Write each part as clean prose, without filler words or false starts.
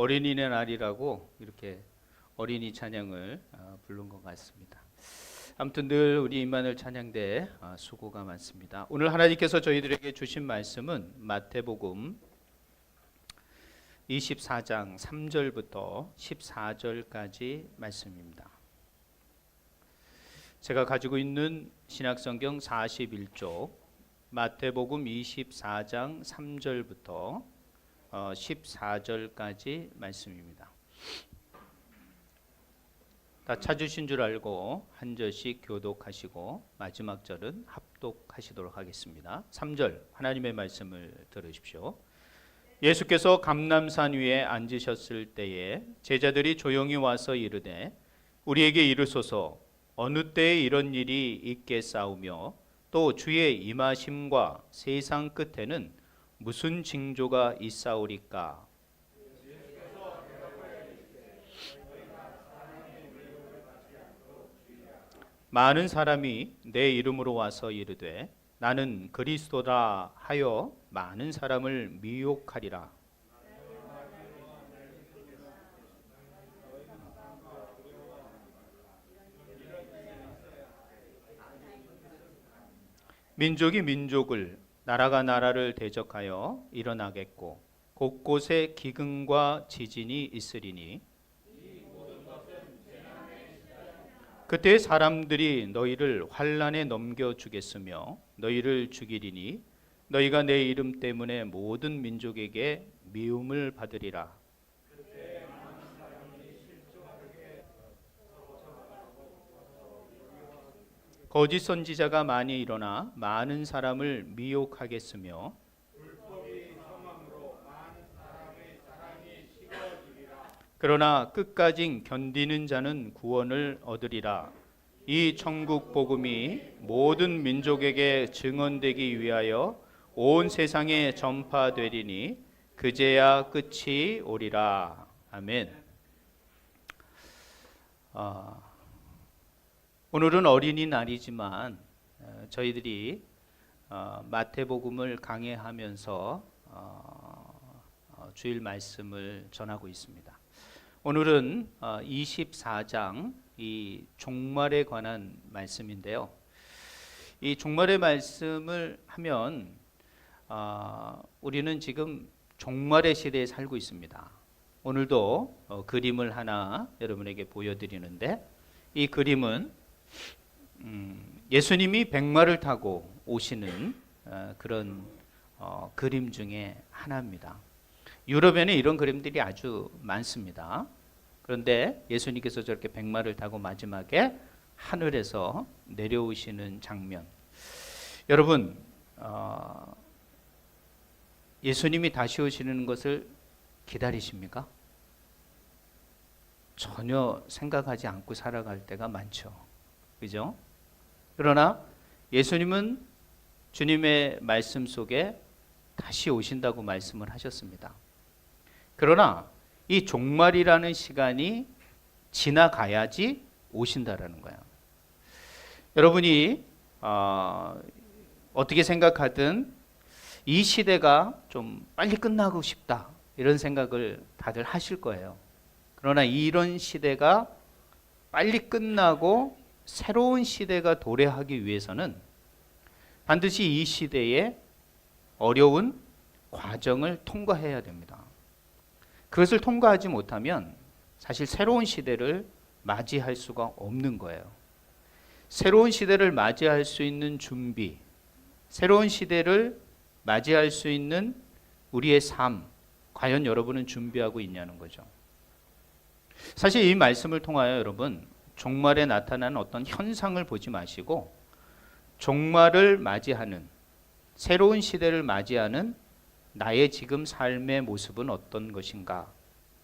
어린이의 날이라고 이렇게 어린이 찬양을 부른 것 같습니다. 아무튼 늘 우리 임마누엘 찬양대 수고가 많습니다. 오늘 하나님께서 저희들에게 주신 말씀은 마태복음 24장 3절부터 14절까지 말씀입니다. 제가 가지고 있는 신약성경 41쪽 마태복음 24장 3절부터 14절까지 말씀입니다. 다 찾으신 줄 알고 한 절씩 교독하시고 마지막 절은 합독하시도록 하겠습니다. 3절 하나님의 말씀을 들으십시오. 예수께서 감람산 위에 앉으셨을 때에 제자들이 조용히 와서 이르되 우리에게 이르소서 어느 때에 이런 일이 있겠사오며 또 주의 임하심과 세상 끝에는 무슨 징조가 있사오리까? 많은 사람이 내 이름으로 와서 이르되 나는 그리스도라 하여 많은 사람을 미혹하리라. 민족이 민족을 나라가 나라를 대적하여 일어나겠고 곳곳에 기근과 지진이 있으리니 그때 사람들이 너희를 환난에 넘겨주겠으며 너희를 죽이리니 너희가 내 이름 때문에 모든 민족에게 미움을 받으리라. 거짓 선지자가 많이 일어나 많은 사람을 미혹하겠으며 그러나 끝까지 견디는 자는 구원을 얻으리라. 이 천국 복음이 모든 민족에게 증언되기 위하여 온 세상에 전파되리니 그제야 끝이 오리라. 아멘. 오늘은 어린이날이지만 저희들이 마태복음을 강해하면서 주일 말씀을 전하고 있습니다. 오늘은 24장 이 종말에 관한 말씀인데요. 이 종말의 말씀을 하면 우리는 지금 종말의 시대에 살고 있습니다. 오늘도 그림을 하나 여러분에게 보여드리는데 이 그림은 예수님이 백마를 타고 오시는 그런 그림 중에 하나입니다. 유럽에는 이런 그림들이 아주 많습니다. 그런데 예수님께서 저렇게 백마를 타고 마지막에 하늘에서 내려오시는 장면. 여러분, 예수님이 다시 오시는 것을 기다리십니까? 전혀 생각하지 않고 살아갈 때가 많죠. 그죠? 그러나 예수님은 주님의 말씀 속에 다시 오신다고 말씀을 하셨습니다. 그러나 이 종말이라는 시간이 지나가야지 오신다라는 거예요. 여러분이 어떻게 생각하든 이 시대가 좀 빨리 끝나고 싶다 이런 생각을 다들 하실 거예요. 그러나 이런 시대가 빨리 끝나고 새로운 시대가 도래하기 위해서는 반드시 이 시대에 어려운 과정을 통과해야 됩니다. 그것을 통과하지 못하면 사실 새로운 시대를 맞이할 수가 없는 거예요. 새로운 시대를 맞이할 수 있는 준비, 새로운 시대를 맞이할 수 있는 우리의 삶, 과연 여러분은 준비하고 있냐는 거죠. 사실 이 말씀을 통하여 여러분 종말에 나타나는 어떤 현상을 보지 마시고 종말을 맞이하는 새로운 시대를 맞이하는 나의 지금 삶의 모습은 어떤 것인가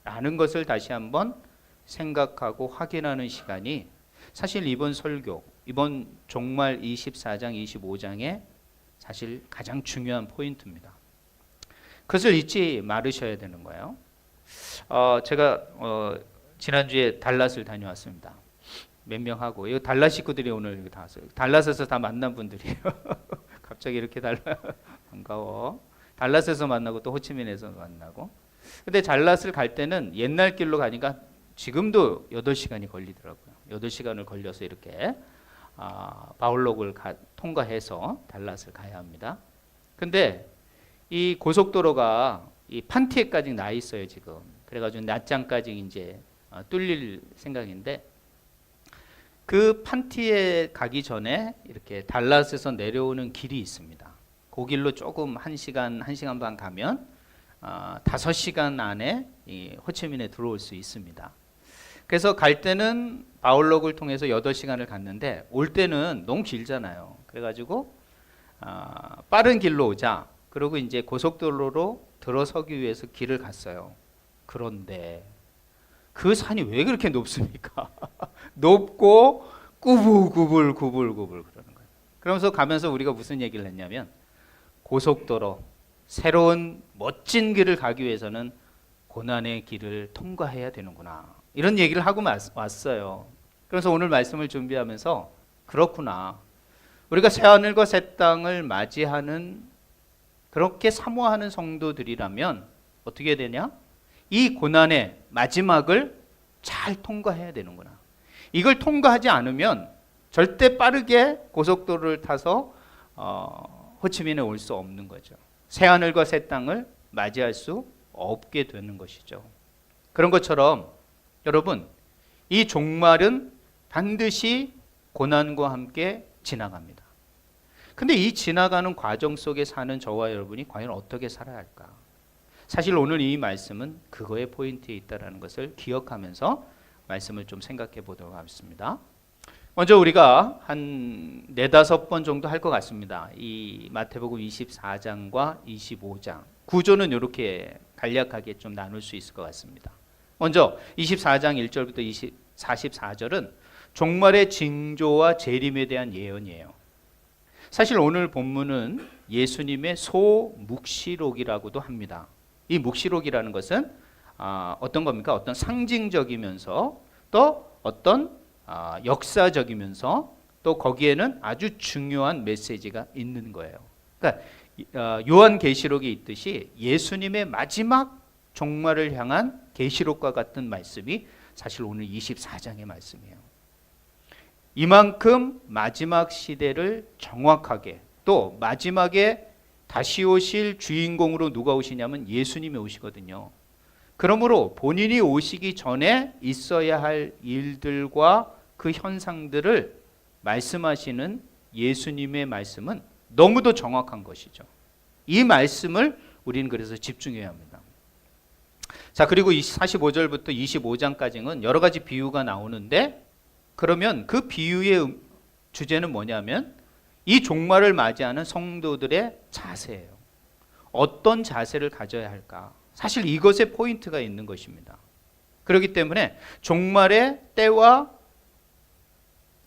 라는 것을 다시 한번 생각하고 확인하는 시간이 사실 이번 설교, 이번 종말 24장, 25장의 사실 가장 중요한 포인트입니다. 그것을 잊지 말으셔야 되는 거예요. 제가 지난주에 달랏을 다녀왔습니다. 몇 명하고 이 달랏 식구들이 오늘 여기 다 왔어요. 달랏에서 다 만난 분들이에요. 갑자기 이렇게 반가워. 달랏에서 만나고 또 호치민에서 만나고 근데 잘랏을 갈 때는 옛날 길로 가니까 지금도 8시간이 걸리더라고요. 8시간을 걸려서 이렇게 바울록을 통과해서 달랏을 가야 합니다. 근데 이 고속도로가 이 판티에까지 나 있어요, 지금. 그래가지고 낮장까지 이제 뚫릴 생각인데, 그 판티에 가기 전에 이렇게 달랏에서 내려오는 길이 있습니다. 그 길로 조금 1시간, 1시간 반 가면 5시간 안에 이 호치민에 들어올 수 있습니다. 그래서 갈 때는 바울록을 통해서 8시간을 갔는데, 올 때는 너무 길잖아요. 그래가지고 빠른 길로 오자. 그리고 이제 고속도로로 들어서기 위해서 길을 갔어요. 그런데 그 산이 왜 그렇게 높습니까? 높고 구불구불 그러는 거예요. 그러면서 가면서 우리가 무슨 얘기를 했냐면, 고속도로, 새로운 멋진 길을 가기 위해서는 고난의 길을 통과해야 되는구나, 이런 얘기를 하고 왔어요. 그래서 오늘 말씀을 준비하면서 그렇구나, 우리가 새하늘과 새 땅을 맞이하는, 그렇게 사모하는 성도들이라면 어떻게 되냐? 이 고난의 마지막을 잘 통과해야 되는구나. 이걸 통과하지 않으면 절대 빠르게 고속도로를 타서 호치민에 올 수 없는 거죠. 새하늘과 새 땅을 맞이할 수 없게 되는 것이죠. 그런 것처럼 여러분, 이 종말은 반드시 고난과 함께 지나갑니다. 근데 이 지나가는 과정 속에 사는 저와 여러분이 과연 어떻게 살아야 할까? 사실 오늘 이 말씀은 그거의 포인트에 있다는 것을 기억하면서 말씀을 좀 생각해 보도록 하겠습니다. 먼저 우리가 한 4-5번 정도 할 것 같습니다. 이 마태복음 24장과 25장. 구조는 이렇게 간략하게 좀 나눌 수 있을 것 같습니다. 먼저 24장 1절부터 44절은 종말의 징조와 재림에 대한 예언이에요. 사실 오늘 본문은 예수님의 소묵시록이라고도 합니다. 이 묵시록이라는 것은 어떤 겁니까? 어떤 상징적이면서 또 어떤 역사적이면서 또 거기에는 아주 중요한 메시지가 있는 거예요. 그러니까 요한계시록에 있듯이 예수님의 마지막 종말을 향한 계시록과 같은 말씀이 사실 오늘 24장의 말씀이에요. 이만큼 마지막 시대를 정확하게, 또 마지막에 다시 오실 주인공으로 누가 오시냐면 예수님이 오시거든요. 그러므로 본인이 오시기 전에 있어야 할 일들과 그 현상들을 말씀하시는 예수님의 말씀은 너무도 정확한 것이죠. 이 말씀을 우리는 그래서 집중해야 합니다. 자, 그리고 45절부터 25장까지는 여러 가지 비유가 나오는데, 그러면 그 비유의 주제는 뭐냐면 이 종말을 맞이하는 성도들의 자세예요. 어떤 자세를 가져야 할까? 사실 이것에 포인트가 있는 것입니다. 그렇기 때문에 종말의 때와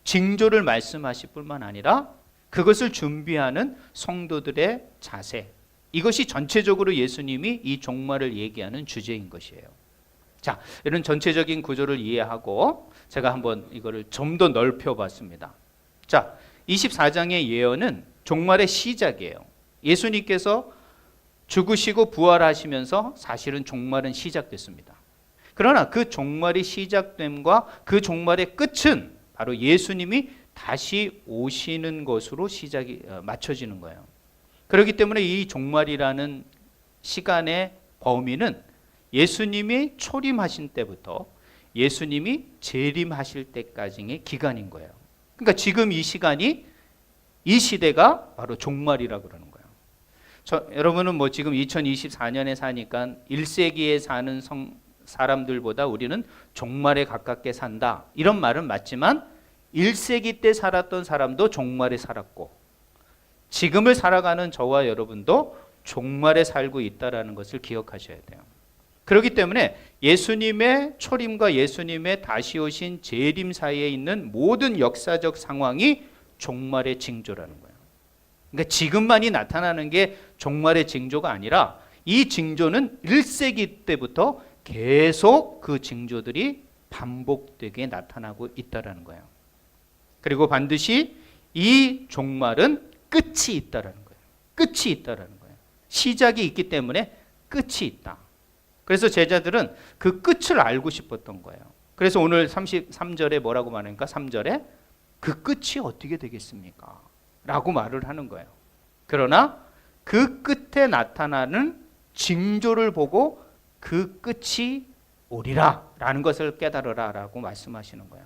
징조를 말씀하실 뿐만 아니라 그것을 준비하는 성도들의 자세, 이것이 전체적으로 예수님이 이 종말을 얘기하는 주제인 것이에요. 자, 이런 전체적인 구조를 이해하고 제가 한번 이거를 좀 더 넓혀봤습니다. 자, 24장의 예언은 종말의 시작이에요. 예수님께서 죽으시고 부활하시면서 사실은 종말은 시작됐습니다. 그러나 그 종말이 시작됨과 그 종말의 끝은 바로 예수님이 다시 오시는 것으로 시작이 맞춰지는 거예요. 그렇기 때문에 이 종말이라는 시간의 범위는 예수님이 초림하신 때부터 예수님이 재림하실 때까지의 기간인 거예요. 그러니까 지금 이 시간이, 이 시대가 바로 종말이라고 그러는 거예요. 여러분은 뭐 지금 2024년에 사니까 1세기에 사는 사람들보다 우리는 종말에 가깝게 산다, 이런 말은 맞지만 1세기 때 살았던 사람도 종말에 살았고 지금을 살아가는 저와 여러분도 종말에 살고 있다는 것을 기억하셔야 돼요. 그렇기 때문에 예수님의 초림과 예수님의 다시 오신 재림 사이에 있는 모든 역사적 상황이 종말의 징조라는 거예요. 그러니까 지금만이 나타나는 게 종말의 징조가 아니라 이 징조는 1세기 때부터 계속 그 징조들이 반복되게 나타나고 있다는 거예요. 그리고 반드시 이 종말은 끝이 있다는 거예요. 끝이 있다는 거예요. 시작이 있기 때문에 끝이 있다. 그래서 제자들은 그 끝을 알고 싶었던 거예요. 그래서 오늘 33절에 뭐라고 말하니까 3절에 그 끝이 어떻게 되겠습니까? 라고 말을 하는 거예요. 그러나 그 끝에 나타나는 징조를 보고 그 끝이 오리라 라는 것을 깨달으라 라고 말씀하시는 거예요.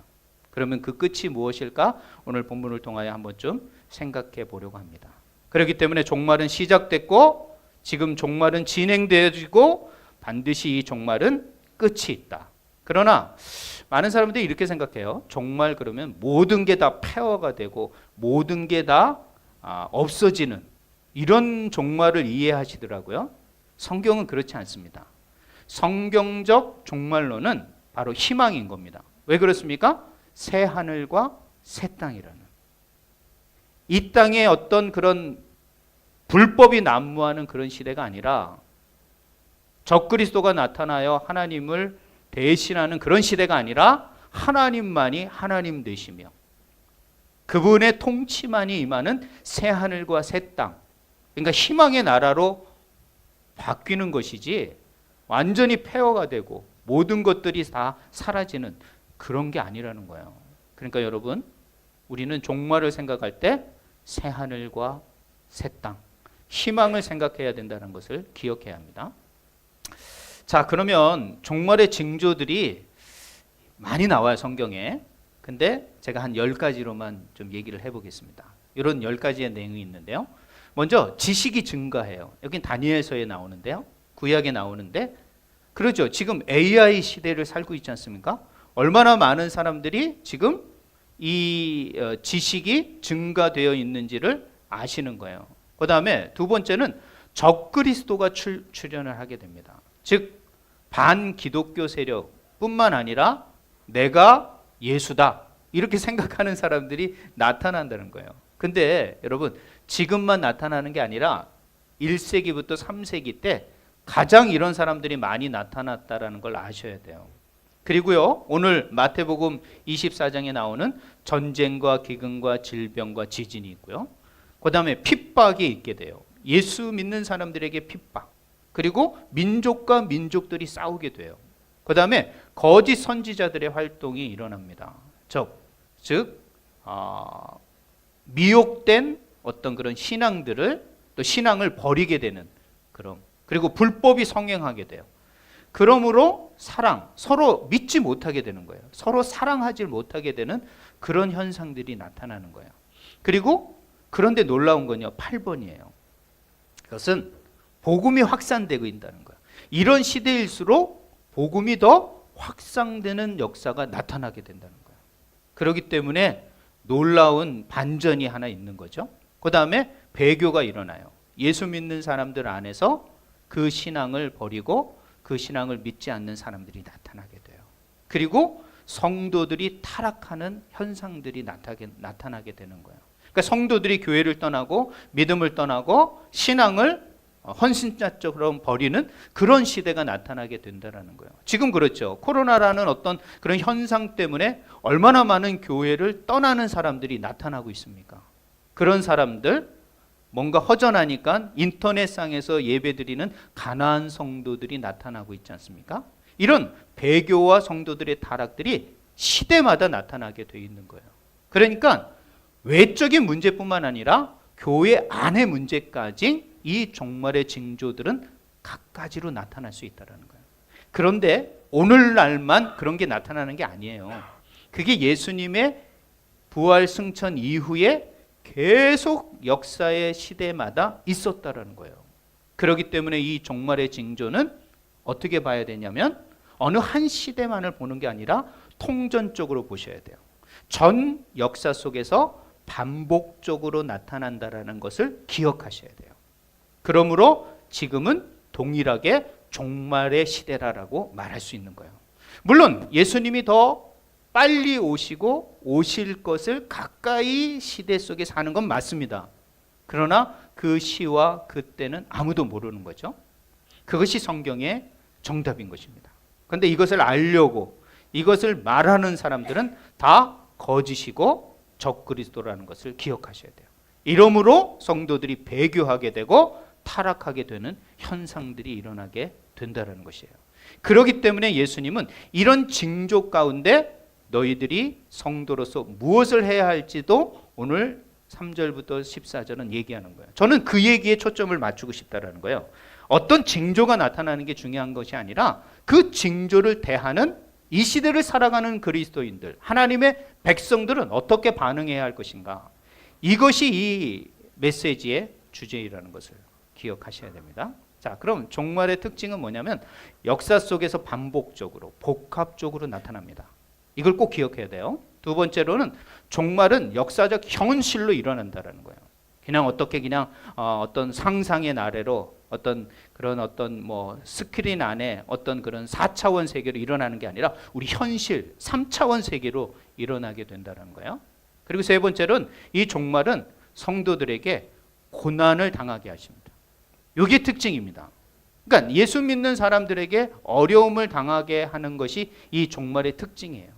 그러면 그 끝이 무엇일까? 오늘 본문을 통하여 한번 좀 생각해 보려고 합니다. 그렇기 때문에 종말은 시작됐고 지금 종말은 진행되어지고 반드시 이 종말은 끝이 있다. 그러나 많은 사람들이 이렇게 생각해요. 종말 그러면 모든 게 다 폐허가 되고 모든 게 다 없어지는 이런 종말을 이해하시더라고요. 성경은 그렇지 않습니다. 성경적 종말론은 바로 희망인 겁니다. 왜 그렇습니까? 새 하늘과 새 땅이라는. 이 땅에 어떤 그런 불법이 난무하는 그런 시대가 아니라 적그리스도가 나타나여 하나님을 대신하는 그런 시대가 아니라 하나님만이 하나님 되시며 그분의 통치만이 임하는 새 하늘과 새 땅. 그러니까 희망의 나라로 바뀌는 것이지 완전히 폐허가 되고 모든 것들이 다 사라지는 그런 게 아니라는 거예요. 그러니까 여러분, 우리는 종말을 생각할 때 새 하늘과 새 땅, 희망을 생각해야 된다는 것을 기억해야 합니다. 자, 그러면 종말의 징조들이 많이 나와요, 성경에. 근데 제가 한 10가지로만 좀 얘기를 해보겠습니다. 이런 10가지의 내용이 있는데요. 먼저 지식이 증가해요. 여긴 다니엘서에 나오는데요. 구약에 나오는데 그러죠. 지금 AI 시대를 살고 있지 않습니까? 얼마나 많은 사람들이 지금 이 지식이 증가되어 있는지를 아시는 거예요. 그 다음에 두 번째는 적그리스도가 출현을 하게 됩니다. 즉 반기독교 세력뿐만 아니라 내가 예수다 이렇게 생각하는 사람들이 나타난다는 거예요. 근데 여러분 지금만 나타나는 게 아니라 1세기부터 3세기 때 가장 이런 사람들이 많이 나타났다는 걸 아셔야 돼요. 그리고요, 오늘 마태복음 24장에 나오는 전쟁과 기근과 질병과 지진이 있고요. 그 다음에 핍박이 있게 돼요. 예수 믿는 사람들에게 핍박. 그리고 민족과 민족들이 싸우게 돼요. 그 다음에 거짓 선지자들의 활동이 일어납니다. 즉 미혹된 어떤 그런 신앙들을 또 신앙을 버리게 되는 그런, 그리고 불법이 성행하게 돼요. 그러므로 서로 믿지 못하게 되는 거예요. 서로 사랑하지 못하게 되는 그런 현상들이 나타나는 거예요. 그리고 그런데 놀라운 건요, 8번이에요. 그것은 복음이 확산되고 있다는 거예요. 이런 시대일수록 복음이 더 확산되는 역사가 나타나게 된다는 거예요. 그렇기 때문에 놀라운 반전이 하나 있는 거죠. 그 다음에 배교가 일어나요. 예수 믿는 사람들 안에서 그 신앙을 버리고 그 신앙을 믿지 않는 사람들이 나타나게 돼요. 그리고 성도들이 타락하는 현상들이 나타나게 되는 거예요. 그러니까 성도들이 교회를 떠나고 믿음을 떠나고 신앙을 헌신자처럼 버리는 그런 시대가 나타나게 된다는 거예요. 지금 그렇죠. 코로나라는 어떤 그런 현상 때문에 얼마나 많은 교회를 떠나는 사람들이 나타나고 있습니까? 그런 사람들, 뭔가 허전하니까 인터넷상에서 예배드리는 가난한 성도들이 나타나고 있지 않습니까? 이런 배교와 성도들의 타락들이 시대마다 나타나게 되어 있는 거예요. 그러니까 외적인 문제뿐만 아니라 교회 안의 문제까지 이 종말의 징조들은 각가지로 나타날 수 있다는 거예요. 그런데 오늘날만 그런 게 나타나는 게 아니에요. 그게 예수님의 부활 승천 이후에 계속 역사의 시대마다 있었다라는 거예요. 그렇기 때문에 이 종말의 징조는 어떻게 봐야 되냐면 어느 한 시대만을 보는 게 아니라 통전적으로 보셔야 돼요. 전 역사 속에서 반복적으로 나타난다라는 것을 기억하셔야 돼요. 그러므로 지금은 동일하게 종말의 시대라고 말할 수 있는 거예요. 물론 예수님이 더 빨리 오시고 오실 것을 가까이 시대 속에 사는 건 맞습니다. 그러나 그 시와 그 때는 아무도 모르는 거죠. 그것이 성경의 정답인 것입니다. 그런데 이것을 알려고 이것을 말하는 사람들은 다 거짓이고 적그리스도라는 것을 기억하셔야 돼요. 이러므로 성도들이 배교하게 되고 타락하게 되는 현상들이 일어나게 된다는 것이에요. 그렇기 때문에 예수님은 이런 징조 가운데 너희들이 성도로서 무엇을 해야 할지도 오늘 3절부터 14절은 얘기하는 거예요. 저는 그 얘기에 초점을 맞추고 싶다라는 거예요. 어떤 징조가 나타나는 게 중요한 것이 아니라 그 징조를 대하는 이 시대를 살아가는 그리스도인들, 하나님의 백성들은 어떻게 반응해야 할 것인가. 이것이 이 메시지의 주제이라는 것을 기억하셔야 됩니다. 자, 그럼 종말의 특징은 뭐냐면 역사 속에서 반복적으로, 복합적으로 나타납니다. 이걸 꼭 기억해야 돼요. 두 번째로는 종말은 역사적 현실로 일어난다는 거예요. 그냥 어떻게 그냥 어떤 상상의 나래로 어떤 뭐 스크린 안에 어떤 그런 4차원 세계로 일어나는 게 아니라 우리 현실 3차원 세계로 일어나게 된다는 거예요. 그리고 세 번째로는 이 종말은 성도들에게 고난을 당하게 하십니다. 이게 특징입니다. 그러니까 예수 믿는 사람들에게 어려움을 당하게 하는 것이 이 종말의 특징이에요.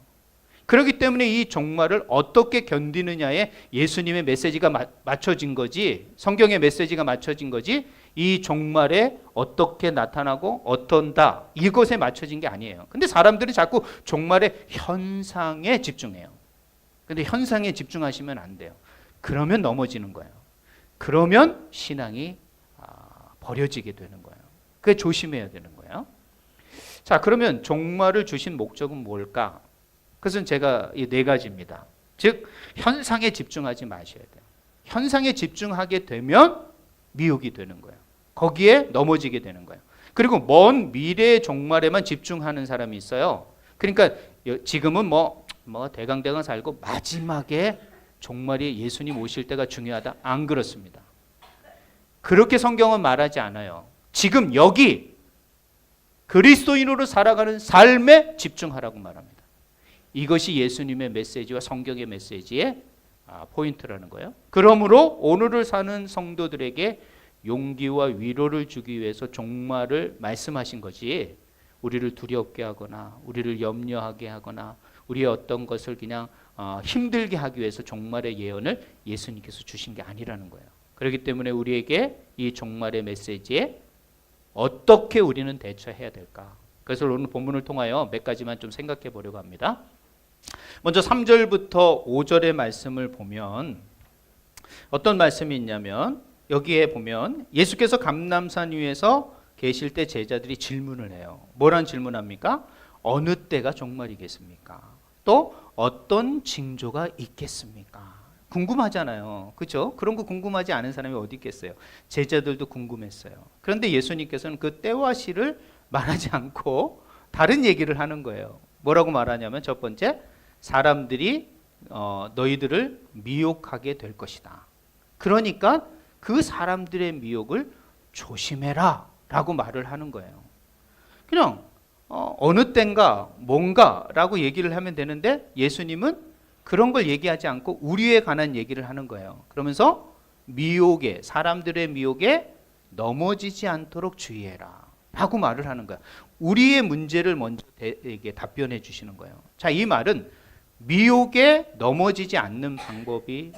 그렇기 때문에 이 종말을 어떻게 견디느냐에 예수님의 메시지가 맞춰진 거지, 성경의 메시지가 맞춰진 거지, 이 종말에 어떻게 나타나고 어떤다, 이것에 맞춰진 게 아니에요. 근데 사람들은 자꾸 종말의 현상에 집중해요. 근데 현상에 집중하시면 안 돼요. 그러면 넘어지는 거예요. 그러면 신앙이 버려지게 되는 거예요. 그게 조심해야 되는 거예요. 자, 그러면 종말을 주신 목적은 뭘까? 그것은 제가 이 네 가지입니다. 즉 현상에 집중하지 마셔야 돼요. 현상에 집중하게 되면 미혹이 되는 거예요. 거기에 넘어지게 되는 거예요. 그리고 먼 미래의 종말에만 집중하는 사람이 있어요. 그러니까 지금은 뭐 대강대강 살고 마지막에 종말이 예수님 오실 때가 중요하다. 안 그렇습니다. 그렇게 성경은 말하지 않아요. 지금 여기 그리스도인으로 살아가는 삶에 집중하라고 말합니다. 이것이 예수님의 메시지와 성경의 메시지의 포인트라는 거예요. 그러므로 오늘을 사는 성도들에게 용기와 위로를 주기 위해서 종말을 말씀하신 거지, 우리를 두렵게 하거나 우리를 염려하게 하거나 우리의 어떤 것을 그냥 힘들게 하기 위해서 종말의 예언을 예수님께서 주신 게 아니라는 거예요. 그렇기 때문에 우리에게 이 종말의 메시지에 어떻게 우리는 대처해야 될까? 그래서 오늘 본문을 통하여 몇 가지만 좀 생각해 보려고 합니다. 먼저 3절부터 5절의 말씀을 보면 어떤 말씀이 있냐면, 여기에 보면 예수께서 감람산 위에서 계실 때 제자들이 질문을 해요. 뭐란 질문합니까? 어느 때가 종말이겠습니까? 또 어떤 징조가 있겠습니까? 궁금하잖아요. 그렇죠? 그런 거 궁금하지 않은 사람이 어디 있겠어요? 제자들도 궁금했어요. 그런데 예수님께서는 그 때와 시를 말하지 않고 다른 얘기를 하는 거예요. 뭐라고 말하냐면, 첫 번째, 사람들이 너희들을 미혹하게 될 것이다. 그러니까 그 사람들의 미혹을 조심해라 라고 말을 하는 거예요. 그냥 어느 때인가 뭔가 라고 얘기를 하면 되는데 예수님은 그런 걸 얘기하지 않고 우리에 관한 얘기를 하는 거예요. 그러면서 미혹에, 사람들의 미혹에 넘어지지 않도록 주의해라 라고 말을 하는 거야. 우리의 문제를 먼저 답변해 주시는 거예요. 자, 이 말은 미혹에 넘어지지 않는 방법이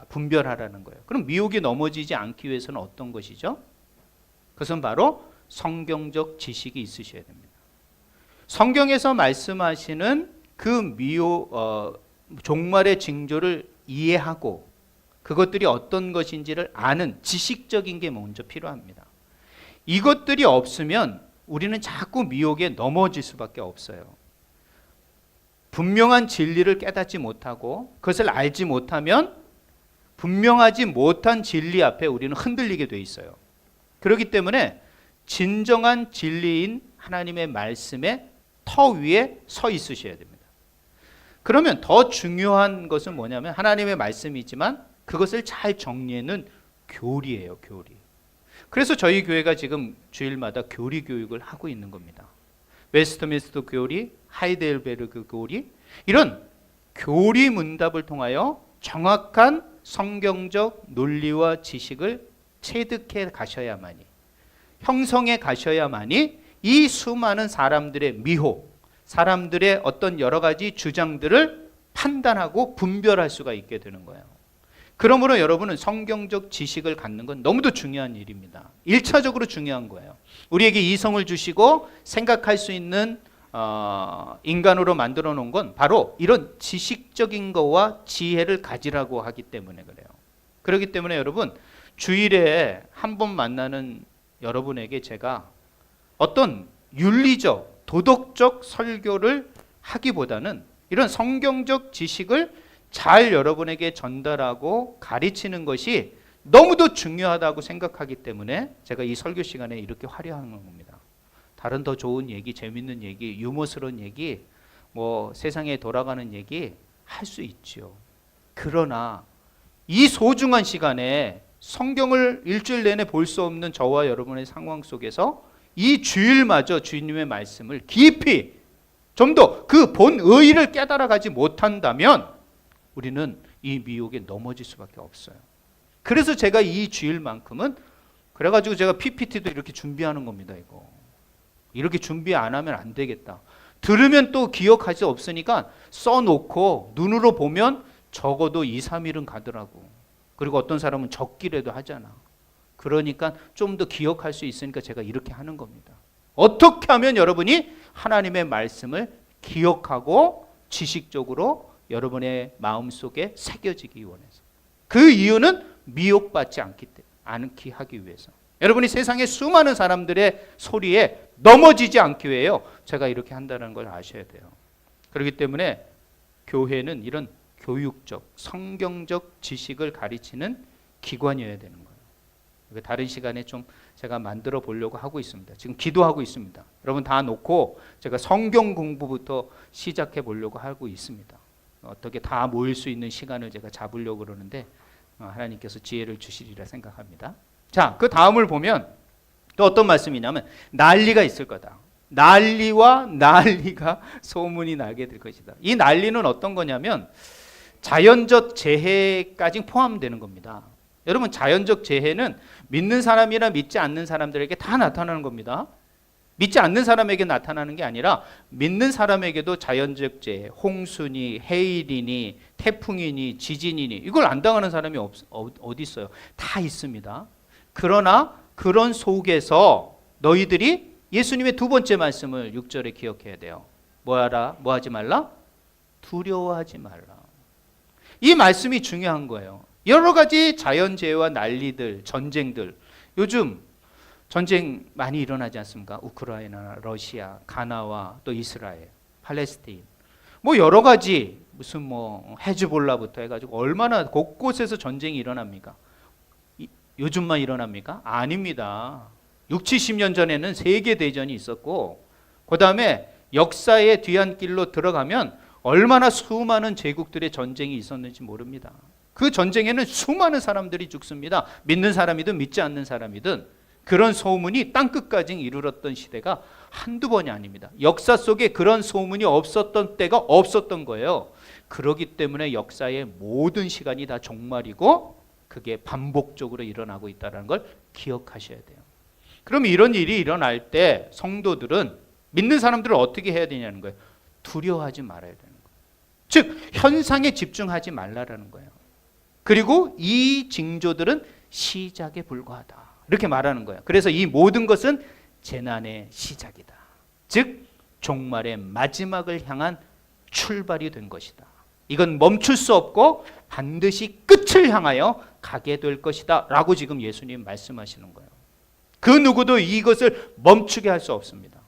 분별하라는 거예요. 그럼 미혹에 넘어지지 않기 위해서는 어떤 것이죠? 그것은 바로 성경적 지식이 있으셔야 됩니다. 성경에서 말씀하시는 그 종말의 징조를 이해하고 그것들이 어떤 것인지를 아는 지식적인 게 먼저 필요합니다. 이것들이 없으면 우리는 자꾸 미혹에 넘어질 수밖에 없어요. 분명한 진리를 깨닫지 못하고 그것을 알지 못하면 분명하지 못한 진리 앞에 우리는 흔들리게 돼 있어요. 그렇기 때문에 진정한 진리인 하나님의 말씀의 터 위에 서 있으셔야 됩니다. 그러면 더 중요한 것은 뭐냐면 하나님의 말씀이 있지만 그것을 잘 정리하는 교리예요, 교리. 그래서 저희 교회가 지금 주일마다 교리 교육을 하고 있는 겁니다. 웨스트민스터 교리, 하이델베르그 교리, 이런 교리 문답을 통하여 정확한 성경적 논리와 지식을 체득해 가셔야만이, 형성해 가셔야만이 이 수많은 사람들의 미혹, 사람들의 어떤 여러 가지 주장들을 판단하고 분별할 수가 있게 되는 거예요. 그러므로 여러분은 성경적 지식을 갖는 건 너무도 중요한 일입니다. 1차적으로 중요한 거예요. 우리에게 이성을 주시고 생각할 수 있는 인간으로 만들어 놓은 건 바로 이런 지식적인 거와 지혜를 가지라고 하기 때문에 그래요. 그렇기 때문에 여러분, 주일에 한 번 만나는 여러분에게 제가 어떤 윤리적, 도덕적 설교를 하기보다는 이런 성경적 지식을 잘 여러분에게 전달하고 가르치는 것이 너무도 중요하다고 생각하기 때문에 제가 이 설교 시간에 이렇게 화려한 겁니다. 다른 더 좋은 얘기, 재밌는 얘기, 유머스러운 얘기, 뭐 세상에 돌아가는 얘기 할 수 있죠. 그러나 이 소중한 시간에 성경을 일주일 내내 볼 수 없는 저와 여러분의 상황 속에서 이 주일마저 주님의 말씀을 깊이 좀 더 그 본 의의를 깨달아가지 못한다면 우리는 이 미혹에 넘어질 수밖에 없어요. 그래서 제가 이 주일만큼은 그래가지고 제가 PPT도 이렇게 준비하는 겁니다. 이렇게 준비 안 하면 안 되겠다. 들으면 또 기억할 수 없으니까 써놓고 눈으로 보면 적어도 2, 3일은 가더라고. 그리고 어떤 사람은 적기라도 하잖아. 그러니까 좀 더 기억할 수 있으니까 제가 이렇게 하는 겁니다. 어떻게 하면 여러분이 하나님의 말씀을 기억하고 지식적으로 여러분의 마음속에 새겨지기 원해서. 그 이유는 미혹받지 않게 하기 위해서. 여러분이 세상의 수많은 사람들의 소리에 넘어지지 않기 위해요. 제가 이렇게 한다는 걸 아셔야 돼요. 그렇기 때문에 교회는 이런 교육적, 성경적 지식을 가르치는 기관이어야 되는 거예요. 다른 시간에 좀 제가 만들어 보려고 하고 있습니다. 지금 기도하고 있습니다. 여러분 다 놓고 제가 성경 공부부터 시작해 보려고 하고 있습니다. 어떻게 다 모일 수 있는 시간을 제가 잡으려고 그러는데 하나님께서 지혜를 주시리라 생각합니다. 자, 그 다음을 보면 또 어떤 말씀이냐면 난리가 있을 거다. 난리와 난리가 소문이 나게 될 것이다. 이 난리는 어떤 거냐면 자연적 재해까지 포함되는 겁니다. 여러분, 자연적 재해는 믿는 사람이나 믿지 않는 사람들에게 다 나타나는 겁니다. 믿지 않는 사람에게 나타나는 게 아니라 믿는 사람에게도 자연적 재해, 홍수니 해일이니 태풍이니 지진이니 이걸 안 당하는 사람이 어디 있어요? 다 있습니다. 그러나 그런 속에서 너희들이 예수님의 두 번째 말씀을 6절에 기억해야 돼요. 뭐 하지 말라? 두려워하지 말라. 이 말씀이 중요한 거예요. 여러 가지 자연재해와 난리들, 전쟁들, 요즘 전쟁 많이 일어나지 않습니까? 우크라이나, 러시아, 가나와 또 이스라엘, 팔레스타인, 뭐 여러 가지 무슨 뭐 헤즈볼라부터 해가지고 얼마나 곳곳에서 전쟁이 일어납니까? 요즘만 일어납니까? 아닙니다. 6, 70년 전에는 세계 대전이 있었고, 그 다음에 역사의 뒤안길로 들어가면 얼마나 수많은 제국들의 전쟁이 있었는지 모릅니다. 그 전쟁에는 수많은 사람들이 죽습니다. 믿는 사람이든 믿지 않는 사람이든. 그런 소문이 땅끝까지 이르렀던 시대가 한두 번이 아닙니다. 역사 속에 그런 소문이 없었던 때가 없었던 거예요. 그렇기 때문에 역사의 모든 시간이 다 종말이고 그게 반복적으로 일어나고 있다는 걸 기억하셔야 돼요. 그럼 이런 일이 일어날 때 성도들은, 믿는 사람들은 어떻게 해야 되냐는 거예요. 두려워하지 말아야 되는 거예요. 즉 현상에 집중하지 말라라는 거예요. 그리고 이 징조들은 시작에 불과하다, 이렇게 말하는 거예요. 그래서 이 모든 것은 재난의 시작이다. 즉 종말의 마지막을 향한 출발이 된 것이다. 이건 멈출 수 없고 반드시 끝을 향하여 가게 될 것이다 라고 지금 예수님 말씀하시는 거예요. 그 누구도 이것을 멈추게 할 수 없습니다.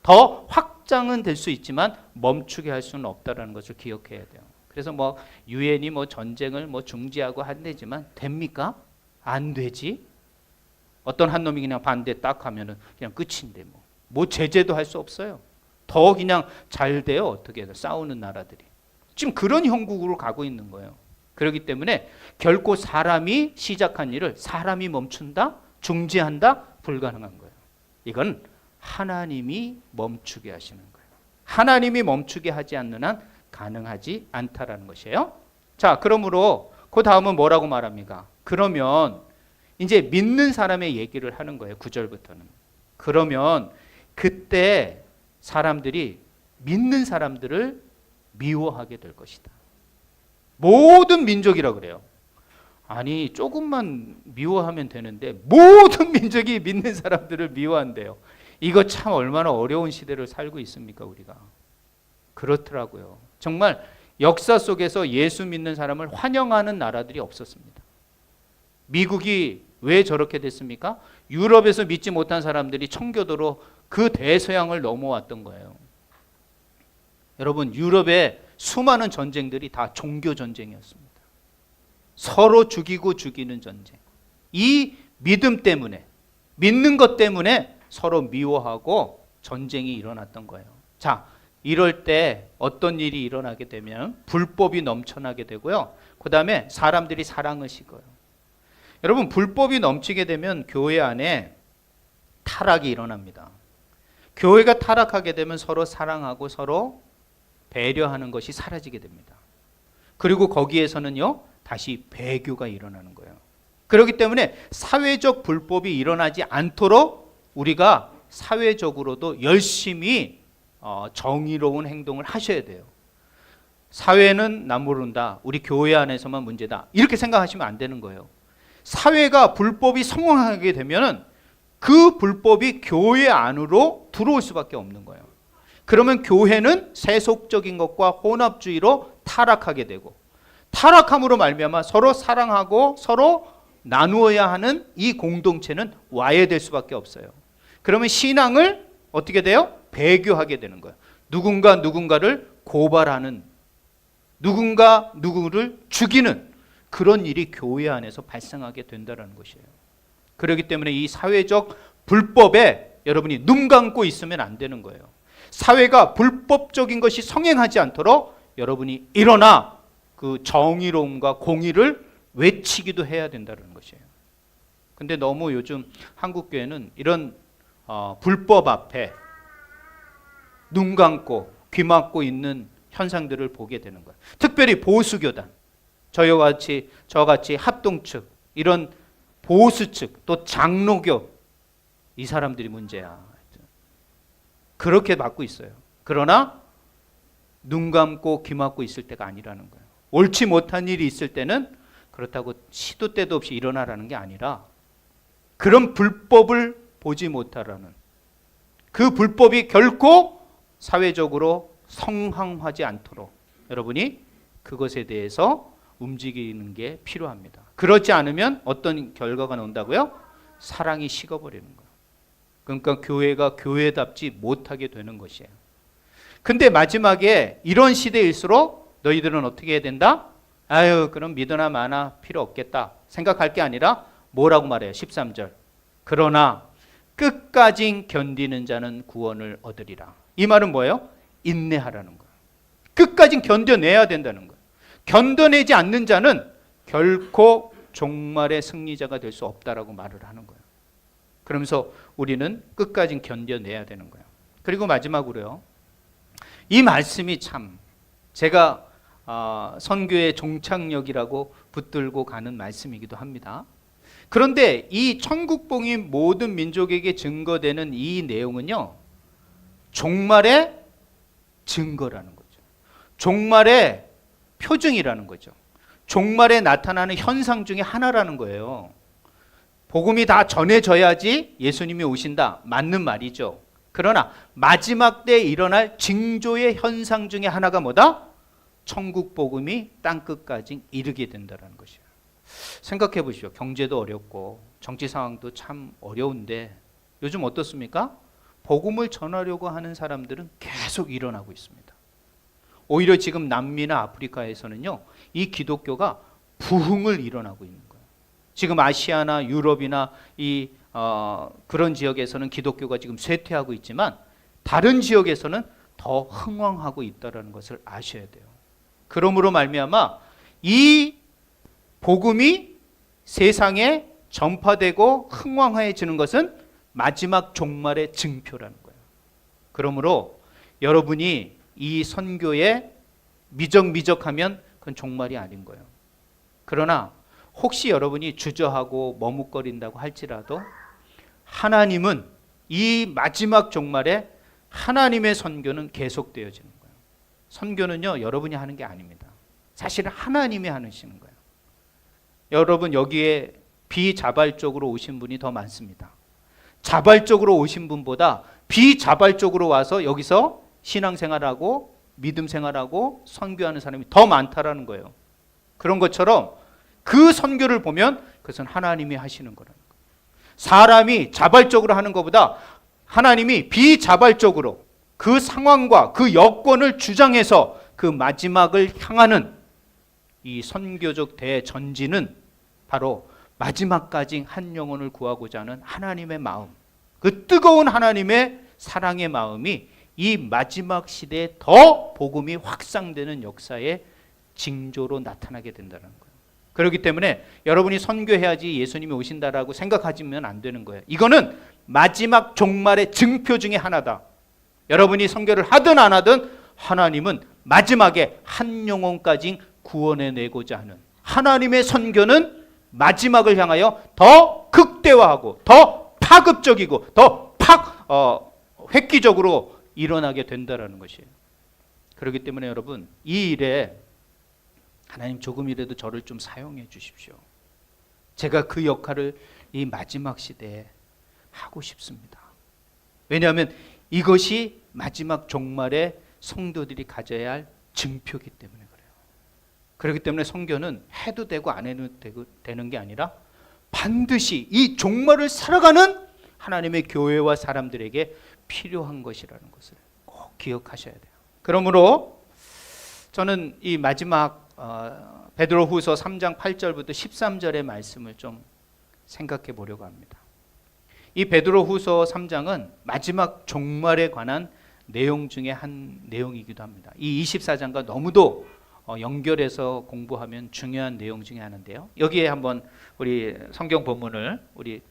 더 확장은 될 수 있지만 멈추게 할 수는 없다는 것을 기억해야 돼요. 그래서 뭐 유엔이 뭐 전쟁을 뭐 중지하고 한대지만 됩니까? 안 되지. 어떤 한 놈이 그냥 반대 딱 하면은 그냥 끝인데 뭐 제재도 할 수 없어요. 더 그냥 잘 돼요. 어떻게 해서 싸우는 나라들이. 지금 그런 형국으로 가고 있는 거예요. 그렇기 때문에 결코 사람이 시작한 일을 사람이 멈춘다, 중지한다, 불가능한 거예요. 이건 하나님이 멈추게 하시는 거예요. 하나님이 멈추게 하지 않는 한 가능하지 않다라는 것이에요. 자, 그러므로 그 다음은 뭐라고 말합니까? 그러면 이제 믿는 사람의 얘기를 하는 거예요. 9절부터는. 그러면 그때 사람들이 믿는 사람들을 미워하게 될 것이다. 모든 민족이라 그래요. 아니 조금만 미워하면 되는데 모든 민족이 믿는 사람들을 미워한대요. 이거 참 얼마나 어려운 시대를 살고 있습니까 우리가. 그렇더라고요. 정말 역사 속에서 예수 믿는 사람을 환영하는 나라들이 없었습니다. 미국이 왜 저렇게 됐습니까? 유럽에서 믿지 못한 사람들이 청교도로 그 대서양을 넘어왔던 거예요. 여러분 유럽의 수많은 전쟁들이 다 종교 전쟁이었습니다. 서로 죽이고 죽이는 전쟁. 이 믿음 때문에, 믿는 것 때문에 서로 미워하고 전쟁이 일어났던 거예요. 자, 이럴 때 어떤 일이 일어나게 되면 불법이 넘쳐나게 되고요. 그 다음에 사람들이 사랑을 식어요. 여러분 불법이 넘치게 되면 교회 안에 타락이 일어납니다. 교회가 타락하게 되면 서로 사랑하고 서로 배려하는 것이 사라지게 됩니다. 그리고 거기에서는요 다시 배교가 일어나는 거예요. 그렇기 때문에 사회적 불법이 일어나지 않도록 우리가 사회적으로도 열심히 정의로운 행동을 하셔야 돼요. 사회는 남 모른다. 우리 교회 안에서만 문제다. 이렇게 생각하시면 안 되는 거예요. 사회가 불법이 성행하게 되면 그 불법이 교회 안으로 들어올 수밖에 없는 거예요. 그러면 교회는 세속적인 것과 혼합주의로 타락하게 되고 타락함으로 말미암아 서로 사랑하고 서로 나누어야 하는 이 공동체는 와해될 수밖에 없어요. 그러면 신앙을 어떻게 돼요? 배교하게 되는 거예요. 누군가 누군가를 고발하는, 누군가 누구를 죽이는 그런 일이 교회 안에서 발생하게 된다는 것이에요. 그렇기 때문에 이 사회적 불법에 여러분이 눈 감고 있으면 안 되는 거예요. 사회가 불법적인 것이 성행하지 않도록 여러분이 일어나 그 정의로움과 공의를 외치기도 해야 된다는 것이에요. 근데 너무 요즘 한국 교회는 이런 불법 앞에 눈 감고 귀 막고 있는 현상들을 보게 되는 거예요. 특별히 보수교단, 저같이 합동측, 이런 보수측, 또 장로교, 이 사람들이 문제야. 그렇게 막고 있어요. 그러나 눈 감고 귀 막고 있을 때가 아니라는 거예요. 옳지 못한 일이 있을 때는 그렇다고 시도 때도 없이 일어나라는 게 아니라 그런 불법을 보지 못하라는, 그 불법이 결코 사회적으로 성행하지 않도록 여러분이 그것에 대해서 움직이는 게 필요합니다. 그렇지 않으면 어떤 결과가 나온다고요? 사랑이 식어버리는 거예요. 그러니까 교회가 교회답지 못하게 되는 것이에요. 근데 마지막에 이런 시대일수록 너희들은 어떻게 해야 된다? 아유 그럼 믿으나 마나 필요 없겠다 생각할 게 아니라 뭐라고 말해요? 13절. 그러나 끝까지 견디는 자는 구원을 얻으리라. 이 말은 뭐예요? 인내하라는 거예요. 끝까지 견뎌내야 된다는 거예요. 견뎌내지 않는 자는 결코 종말의 승리자가 될 수 없다라고 말을 하는 거예요. 그러면서 우리는 끝까지 견뎌내야 되는 거예요. 그리고 마지막으로요. 이 말씀이 참 제가 선교의 종착역이라고 붙들고 가는 말씀이기도 합니다. 그런데 이 천국복이 모든 민족에게 증거되는 이 내용은요. 종말의 증거라는 거죠. 종말의 표징이라는 거죠. 종말에 나타나는 현상 중에 하나라는 거예요. 복음이 다 전해져야지 예수님이 오신다. 맞는 말이죠. 그러나 마지막 때에 일어날 징조의 현상 중에 하나가 뭐다? 천국 복음이 땅끝까지 이르게 된다는 것이에요. 생각해 보시오. 경제도 어렵고 정치 상황도 참 어려운데 요즘 어떻습니까? 복음을 전하려고 하는 사람들은 계속 일어나고 있습니다. 오히려 지금 남미나 아프리카에서는요, 이 기독교가 부흥을 일어나고 있는 거예요. 지금 아시아나 유럽이나 그런 지역에서는 기독교가 지금 쇠퇴하고 있지만 다른 지역에서는 더 흥왕하고 있다는 것을 아셔야 돼요. 그러므로 말미암아 이 복음이 세상에 전파되고 흥왕해지는 것은 마지막 종말의 증표라는 거예요. 그러므로 여러분이 이 선교에 미적미적하면 그건 종말이 아닌 거예요. 그러나 혹시 여러분이 주저하고 머뭇거린다고 할지라도 하나님은 이 마지막 종말에 하나님의 선교는 계속되어지는 거예요. 선교는요 여러분이 하는 게 아닙니다. 사실은 하나님이 하시는 거예요. 여러분 여기에 비자발적으로 오신 분이 더 많습니다. 자발적으로 오신 분보다 비자발적으로 와서 여기서 신앙생활하고 믿음생활하고 선교하는 사람이 더 많다라는 거예요. 그런 것처럼 그 선교를 보면 그것은 하나님이 하시는 거라는 거예요. 사람이 자발적으로 하는 것보다 하나님이 비자발적으로 그 상황과 그 여건을 주장해서 그 마지막을 향하는 이 선교적 대전진은 바로 마지막까지 한 영혼을 구하고자 하는 하나님의 마음, 그 뜨거운 하나님의 사랑의 마음이 이 마지막 시대에 더 복음이 확산되는 역사의 징조로 나타나게 된다는 거예요. 그렇기 때문에 여러분이 선교해야지 예수님이 오신다라고 생각하시면 안 되는 거예요. 이거는 마지막 종말의 증표 중에 하나다. 여러분이 선교를 하든 안 하든 하나님은 마지막에 한 영혼까지 구원해내고자 하는 하나님의 선교는 마지막을 향하여 더 극대화하고 더 파급적이고 더 획기적으로 일어나게 된다는 것이에요. 그렇기 때문에 여러분 이 일에 하나님 조금이라도 저를 좀 사용해 주십시오. 제가 그 역할을 이 마지막 시대에 하고 싶습니다. 왜냐하면 이것이 마지막 종말에 성도들이 가져야 할 증표이기 때문에 그래요. 그렇기 때문에 선교는 해도 되고 안 해도 되는 게 아니라 반드시 이 종말을 살아가는 하나님의 교회와 사람들에게 필요한 것이라는 것을 꼭 기억하셔야 돼요. 그러므로 저는 이 마지막 베드로후서 3장 8절부터 13절의 말씀을 좀 생각해 보려고 합니다. 이 베드로후서 3장은 마지막 종말에 관한 내용 중에 한 내용이기도 합니다. 이 24장과 너무도 연결해서 공부하면 중요한 내용 중에 하나인데요. 여기에 한번 우리 성경 본문을 우리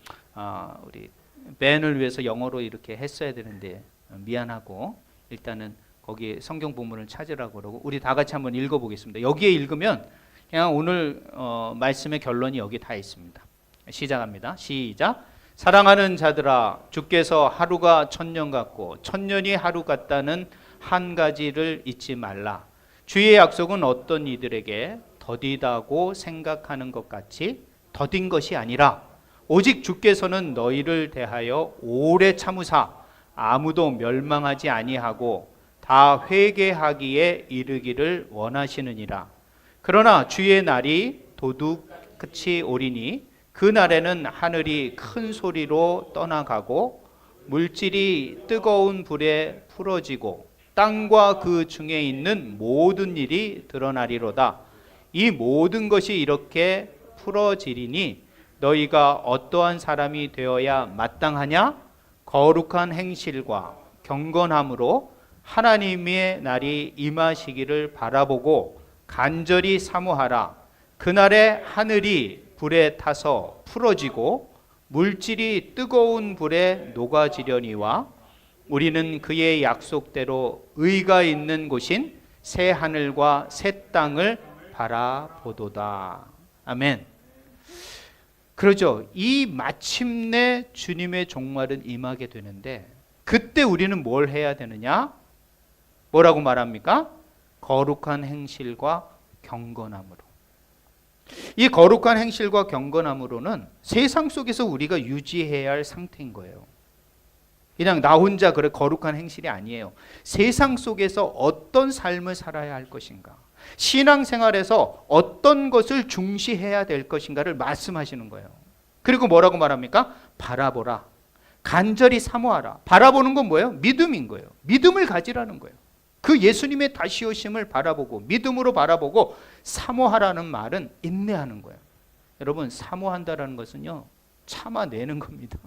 벤을 위해서 영어로 이렇게 했어야 되는데 미안하고 일단은 거기 성경 본문을 찾으라고 그러고 우리 다 같이 한번 읽어보겠습니다. 여기에 읽으면 그냥 오늘 말씀의 결론이 여기 다 있습니다. 시작합니다. 시작. 사랑하는 자들아, 주께서 하루가 천년 같고 천년이 하루 같다는 한 가지를 잊지 말라. 주의 약속은 어떤 이들에게 더디다고 생각하는 것 같이 더딘 것이 아니라 오직 주께서는 너희를 대하여 오래 참으사 아무도 멸망하지 아니하고 다 회개하기에 이르기를 원하시느니라. 그러나 주의 날이 도둑같이 오리니 그 날에는 하늘이 큰 소리로 떠나가고 물질이 뜨거운 불에 풀어지고 땅과 그 중에 있는 모든 일이 드러나리로다. 이 모든 것이 이렇게 풀어지리니 너희가 어떠한 사람이 되어야 마땅하냐? 거룩한 행실과 경건함으로 하나님의 날이 임하시기를 바라보고 간절히 사모하라. 그날에 하늘이 불에 타서 풀어지고 물질이 뜨거운 불에 녹아지려니와 우리는 그의 약속대로 의가 있는 곳인 새 하늘과 새 땅을 바라보도다. 아멘. 그러죠. 이 마침내 주님의 종말은 임하게 되는데 그때 우리는 뭘 해야 되느냐? 뭐라고 말합니까? 거룩한 행실과 경건함으로. 이 거룩한 행실과 경건함으로는 세상 속에서 우리가 유지해야 할 상태인 거예요. 그냥 나 혼자 그래 거룩한 행실이 아니에요. 세상 속에서 어떤 삶을 살아야 할 것인가, 신앙생활에서 어떤 것을 중시해야 될 것인가를 말씀하시는 거예요. 그리고 뭐라고 말합니까? 바라보라. 간절히 사모하라. 바라보는 건 뭐예요? 믿음인 거예요. 믿음을 가지라는 거예요. 그 예수님의 다시 오심을 바라보고 믿음으로 바라보고 사모하라는 말은 인내하는 거예요. 여러분 사모한다라는 것은요 참아내는 겁니다.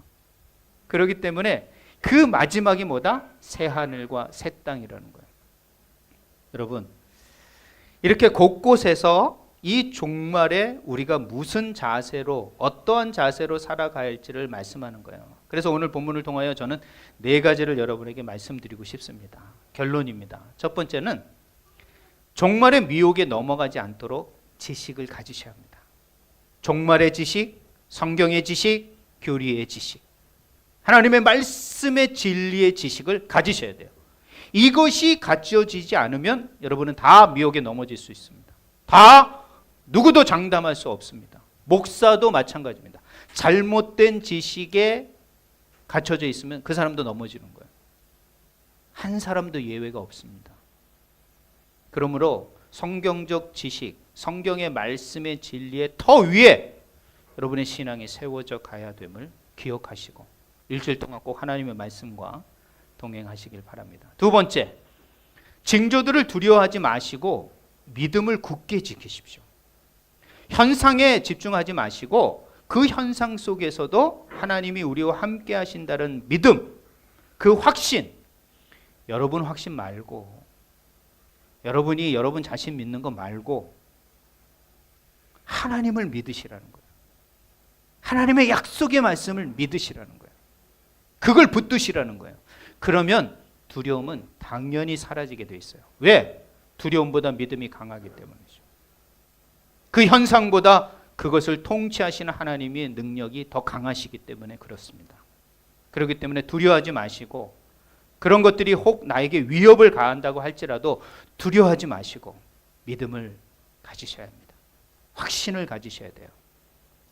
그렇기 때문에 그 마지막이 뭐다? 새 하늘과 새 땅이라는 거예요. 여러분 이렇게 곳곳에서 이 종말에 우리가 무슨 자세로 어떠한 자세로 살아가야 할지를 말씀하는 거예요. 그래서 오늘 본문을 통하여 저는 4가지를 여러분에게 말씀드리고 싶습니다. 결론입니다. 첫 번째는 종말의 미혹에 넘어가지 않도록 지식을 가지셔야 합니다. 종말의 지식, 성경의 지식, 교리의 지식, 하나님의 말씀의 진리의 지식을 가지셔야 돼요. 이것이 갖춰지지 않으면 여러분은 다 미혹에 넘어질 수 있습니다. 다 누구도 장담할 수 없습니다. 목사도 마찬가지입니다. 잘못된 지식에 갇혀져 있으면 그 사람도 넘어지는 거예요. 한 사람도 예외가 없습니다. 그러므로 성경적 지식, 성경의 말씀의 진리의 더 위에 여러분의 신앙이 세워져 가야 됨을 기억하시고 일주일 동안 꼭 하나님의 말씀과 동행하시길 바랍니다. 두 번째, 징조들을 두려워하지 마시고 믿음을 굳게 지키십시오. 현상에 집중하지 마시고 그 현상 속에서도 하나님이 우리와 함께 하신다는 믿음, 그 확신, 여러분 확신 말고, 여러분이 여러분 자신 믿는 거 말고 하나님을 믿으시라는 거예요. 하나님의 약속의 말씀을 믿으시라는 거예요. 그걸 붙드시라는 거예요. 그러면 두려움은 당연히 사라지게 돼 있어요. 왜? 두려움보다 믿음이 강하기 때문이죠. 그 현상보다 그것을 통치하시는 하나님의 능력이 더 강하시기 때문에 그렇습니다. 그렇기 때문에 두려워하지 마시고, 그런 것들이 혹 나에게 위협을 가한다고 할지라도 두려워하지 마시고 믿음을 가지셔야 합니다. 확신을 가지셔야 돼요.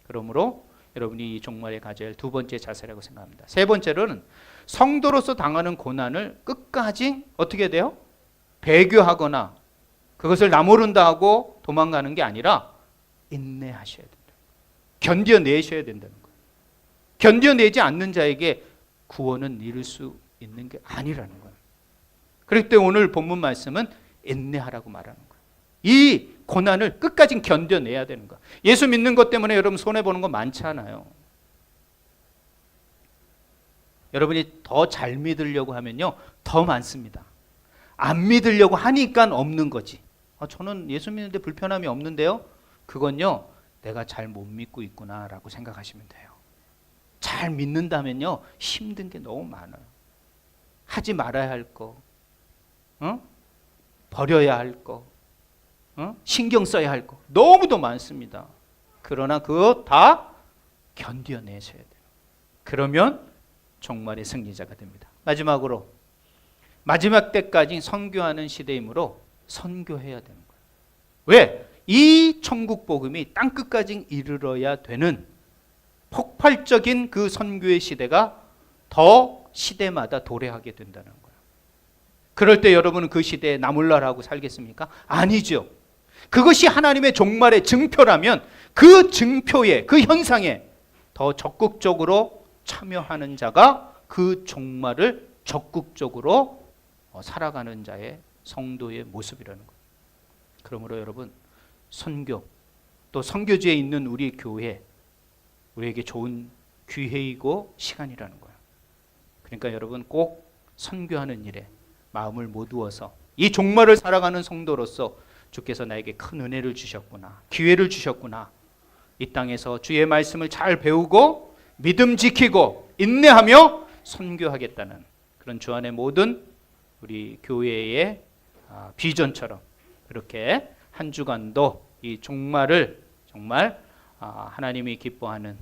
그러므로 여러분이 이 종말에 가져야 할 두 번째 자세라고 생각합니다. 세 번째로는 성도로서 당하는 고난을 끝까지 어떻게 돼요? 배교하거나 그것을 나모른다 하고 도망가는 게 아니라 인내하셔야 된다. 견뎌내셔야 된다는 거예요. 견뎌내지 않는 자에게 구원은 이룰 수 있는 게 아니라는 거예요. 그렇기 때문에 오늘 본문 말씀은 인내하라고 말하는 거예요. 이 고난을 끝까지 견뎌내야 되는 거예요. 예수 믿는 것 때문에 여러분 손해보는 거 많잖아요. 여러분이 더 잘 믿으려고 하면요 더 많습니다. 안 믿으려고 하니까 없는 거지. 저는 예수 믿는데 불편함이 없는데요. 그건요 내가 잘 못 믿고 있구나 라고 생각하시면 돼요. 잘 믿는다면요 힘든 게 너무 많아요. 하지 말아야 할 거, 버려야 할 거, 신경 써야 할 거 너무도 많습니다. 그러나 그거 다 견뎌내셔야 돼요. 그러면 종말의 승리자가 됩니다. 마지막으로 마지막 때까지 선교하는 시대이므로 선교해야 되는 거예요. 왜? 이 천국 복음이 땅끝까지 이르러야 되는 폭발적인 그 선교의 시대가 더 시대마다 도래하게 된다는 거예요. 그럴 때 여러분은 그 시대에 나몰라라고 살겠습니까? 아니죠. 그것이 하나님의 종말의 증표라면 그 증표에, 그 현상에 더 적극적으로 참여하는 자가 그 종말을 적극적으로 살아가는 자의 성도의 모습이라는 거예요. 그러므로 여러분 선교, 또 선교지에 있는 우리 교회, 우리에게 좋은 기회이고 시간이라는 거예요. 그러니까 여러분 꼭 선교하는 일에 마음을 모두어서 이 종말을 살아가는 성도로서 주께서 나에게 큰 은혜를 주셨구나, 기회를 주셨구나, 이 땅에서 주의 말씀을 잘 배우고 믿음 지키고 인내하며 선교하겠다는 그런 주 안의 모든 우리 교회의 비전처럼 그렇게 한 주간도 이 종말을 정말 하나님이 기뻐하는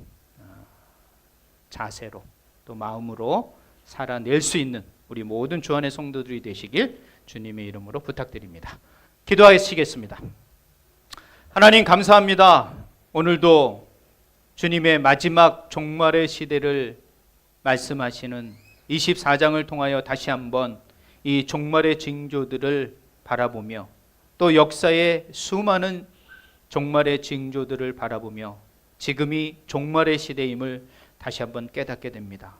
자세로 또 마음으로 살아낼 수 있는 우리 모든 주 안의 성도들이 되시길 주님의 이름으로 부탁드립니다. 기도하시겠습니다. 하나님 감사합니다. 오늘도 주님의 마지막 종말의 시대를 말씀하시는 24장을 통하여 다시 한번 이 종말의 징조들을 바라보며 또 역사의 수많은 종말의 징조들을 바라보며 지금이 종말의 시대임을 다시 한번 깨닫게 됩니다.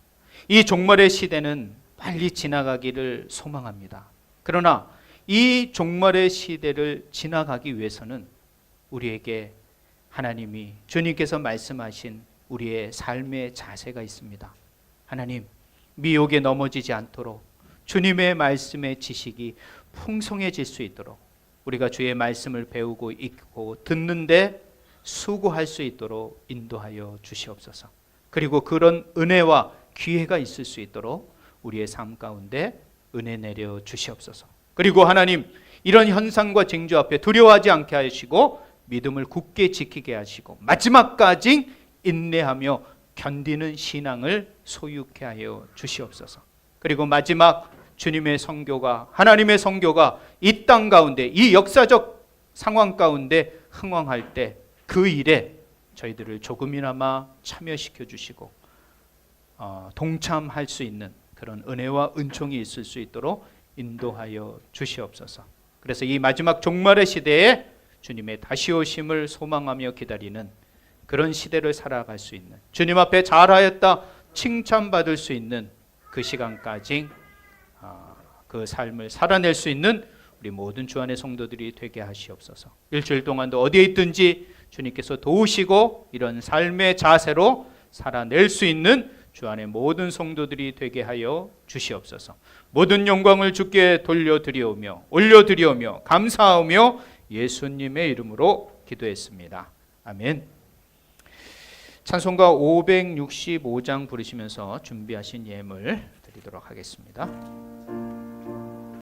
이 종말의 시대는 빨리 지나가기를 소망합니다. 그러나 이 종말의 시대를 지나가기 위해서는 우리에게 하나님이 주님께서 말씀하신 우리의 삶의 자세가 있습니다. 하나님, 미혹에 넘어지지 않도록 주님의 말씀의 지식이 풍성해질 수 있도록 우리가 주의 말씀을 배우고 읽고 듣는데 수고할 수 있도록 인도하여 주시옵소서. 그리고 그런 은혜와 기회가 있을 수 있도록 우리의 삶 가운데 은혜 내려 주시옵소서. 그리고 하나님, 이런 현상과 징조 앞에 두려워하지 않게 하시고 믿음을 굳게 지키게 하시고 마지막까지 인내하며 견디는 신앙을 소유케 하여 주시옵소서. 그리고 마지막 주님의 선교가, 하나님의 선교가 이 땅 가운데, 이 역사적 상황 가운데 흥왕할 때 그 일에 저희들을 조금이나마 참여시켜 주시고 동참할 수 있는 그런 은혜와 은총이 있을 수 있도록 인도하여 주시옵소서. 그래서 이 마지막 종말의 시대에 주님의 다시 오심을 소망하며 기다리는 그런 시대를 살아갈 수 있는, 주님 앞에 잘하였다 칭찬받을 수 있는 그 시간까지 그 삶을 살아낼 수 있는 우리 모든 주 안의 성도들이 되게 하시옵소서. 일주일 동안도 어디에 있든지 주님께서 도우시고 이런 삶의 자세로 살아낼 수 있는 주 안의 모든 성도들이 되게 하여 주시옵소서. 모든 영광을 주께 돌려드리오며 올려드리오며 감사하며 예수님의 이름으로 기도했습니다. 아멘. 찬송가 565장 부르시면서 준비하신 예물 드리도록 하겠습니다.